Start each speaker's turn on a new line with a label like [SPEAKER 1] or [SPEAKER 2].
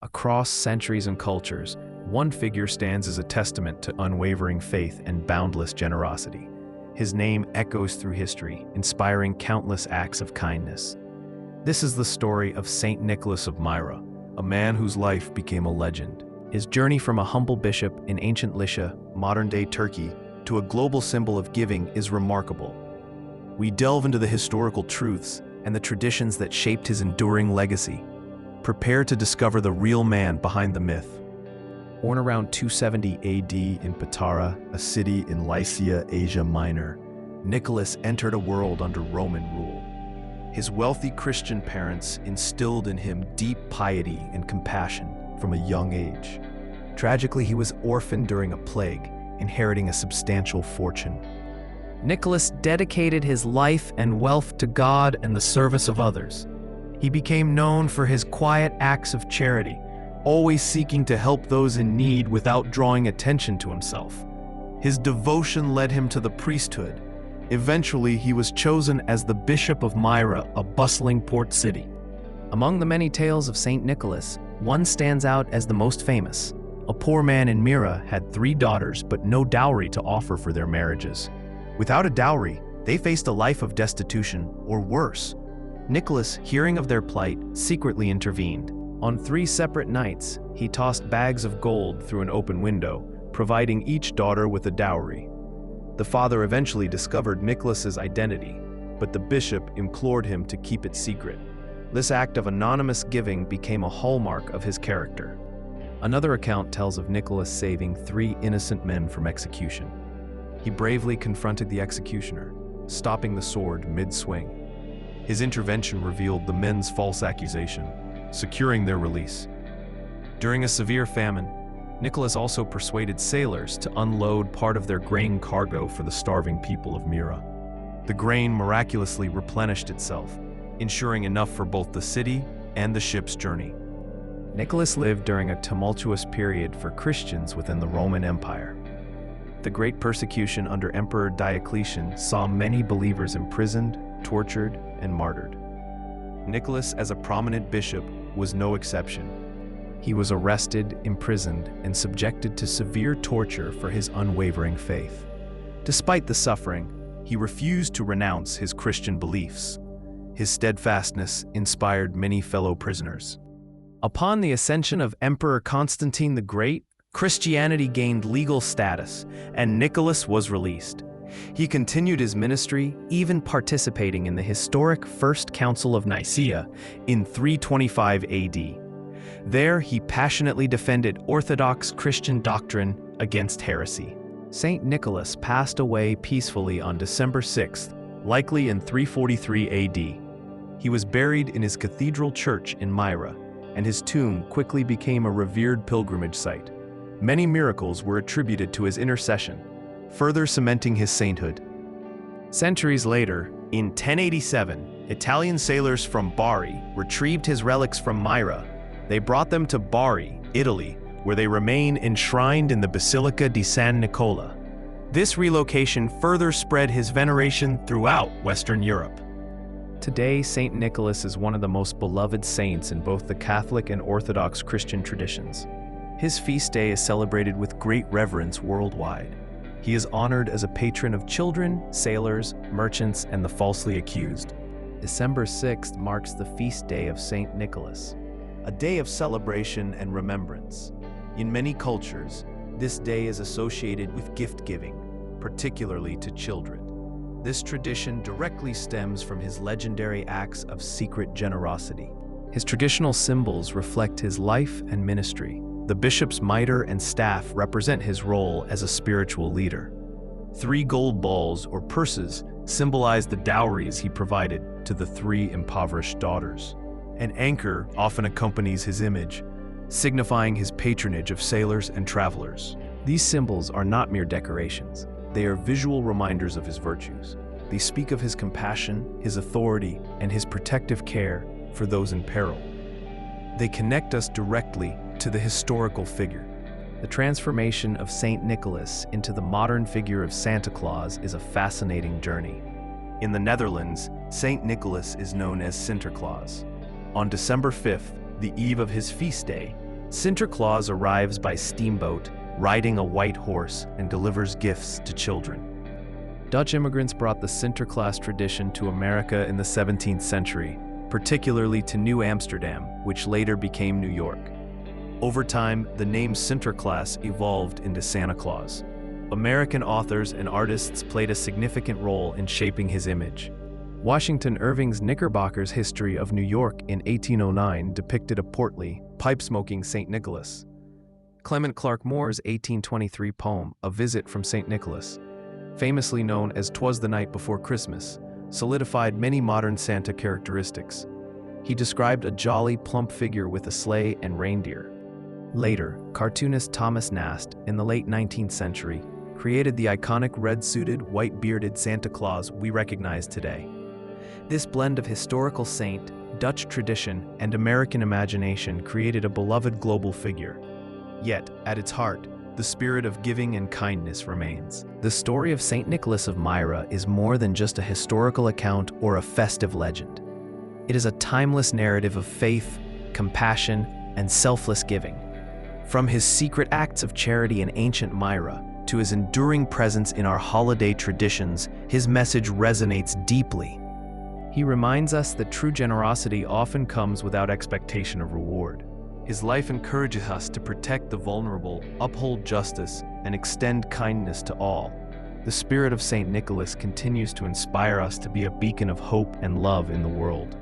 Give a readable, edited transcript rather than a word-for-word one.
[SPEAKER 1] Across centuries and cultures, one figure stands as a testament to unwavering faith and boundless generosity. His name echoes through history, inspiring countless acts of kindness. This is the story of Saint Nicholas of Myra, a man whose life became a legend. His journey from a humble bishop in ancient Lycia, modern-day Turkey, to a global symbol of giving is remarkable. We delve into the historical truths and the traditions that shaped his enduring legacy. Prepare to discover the real man behind the myth. Born around 270 AD in Patara, a city in Lycia, Asia Minor, Nicholas entered a world under Roman rule. His wealthy Christian parents instilled in him deep piety and compassion from a young age. Tragically, he was orphaned during a plague, inheriting a substantial fortune. Nicholas dedicated his life and wealth to God and the service of others. He became known for his quiet acts of charity, always seeking to help those in need without drawing attention to himself. His devotion led him to the priesthood. Eventually, he was chosen as the Bishop of Myra, a bustling port city. Among the many tales of Saint Nicholas, one stands out as the most famous. A poor man in Myra had 3 daughters but no dowry to offer for their marriages. Without a dowry, they faced a life of destitution or worse. Nicholas, hearing of their plight, secretly intervened. On 3 separate nights, he tossed bags of gold through an open window, providing each daughter with a dowry. The father eventually discovered Nicholas's identity, but the bishop implored him to keep it secret. This act of anonymous giving became a hallmark of his character. Another account tells of Nicholas saving 3 innocent men from execution. He bravely confronted the executioner, stopping the sword mid-swing. His intervention revealed the men's false accusation, securing their release. During a severe famine, Nicholas also persuaded sailors to unload part of their grain cargo for the starving people of Myra. The grain miraculously replenished itself, ensuring enough for both the city and the ship's journey. Nicholas lived during a tumultuous period for Christians within the Roman Empire. The Great Persecution under Emperor Diocletian saw many believers imprisoned, tortured, and martyred. Nicholas, as a prominent bishop, was no exception. He was arrested, imprisoned, and subjected to severe torture for his unwavering faith. Despite the suffering, he refused to renounce his Christian beliefs. His steadfastness inspired many fellow prisoners. Upon the ascension of Emperor Constantine the Great, Christianity gained legal status, and Nicholas was released. He continued his ministry, even participating in the historic First Council of Nicaea in 325 AD. There, he passionately defended Orthodox Christian doctrine against heresy. Saint Nicholas passed away peacefully on December 6th, likely in 343 AD. He was buried in his cathedral church in Myra, and his tomb quickly became a revered pilgrimage site. Many miracles were attributed to his intercession, further cementing his sainthood. Centuries later, in 1087, Italian sailors from Bari retrieved his relics from Myra. They brought them to Bari, Italy, where they remain enshrined in the Basilica di San Nicola. This relocation further spread his veneration throughout Western Europe. Today, Saint Nicholas is one of the most beloved saints in both the Catholic and Orthodox Christian traditions. His feast day is celebrated with great reverence worldwide. He is honored as a patron of children, sailors, merchants, and the falsely accused. December 6th marks the feast day of Saint Nicholas, a day of celebration and remembrance. In many cultures, this day is associated with gift-giving, particularly to children. This tradition directly stems from his legendary acts of secret generosity. His traditional symbols reflect his life and ministry. The bishop's mitre and staff represent his role as a spiritual leader. 3 gold balls or purses symbolize the dowries he provided to the 3 impoverished daughters. An anchor often accompanies his image, signifying his patronage of sailors and travelers. These symbols are not mere decorations. They are visual reminders of his virtues. They speak of his compassion, his authority, and his protective care for those in peril. They connect us directly to the historical figure. The transformation of Saint Nicholas into the modern figure of Santa Claus is a fascinating journey. In the Netherlands, Saint Nicholas is known as Sinterklaas. On December 5th, the eve of his feast day, Santa Claus arrives by steamboat, riding a white horse, and delivers gifts to children. Dutch immigrants brought the Sinterklaas tradition to America in the 17th century, particularly to New Amsterdam, which later became New York. Over time, the name Sinterklaas evolved into Santa Claus. American authors and artists played a significant role in shaping his image. Washington Irving's Knickerbocker's History of New York in 1809 depicted a portly, pipe-smoking Saint Nicholas. Clement Clarke Moore's 1823 poem, A Visit from Saint Nicholas, famously known as "'Twas the Night Before Christmas," solidified many modern Santa characteristics. He described a jolly, plump figure with a sleigh and reindeer. Later, cartoonist Thomas Nast, in the late 19th century, created the iconic red-suited, white-bearded Santa Claus we recognize today. This blend of historical saint, Dutch tradition, and American imagination created a beloved global figure. Yet, at its heart, the spirit of giving and kindness remains. The story of Saint Nicholas of Myra is more than just a historical account or a festive legend. It is a timeless narrative of faith, compassion, and selfless giving. From his secret acts of charity in ancient Myra to his enduring presence in our holiday traditions, his message resonates deeply. He reminds us that true generosity often comes without expectation of reward. His life encourages us to protect the vulnerable, uphold justice, and extend kindness to all. The spirit of Saint Nicholas continues to inspire us to be a beacon of hope and love in the world.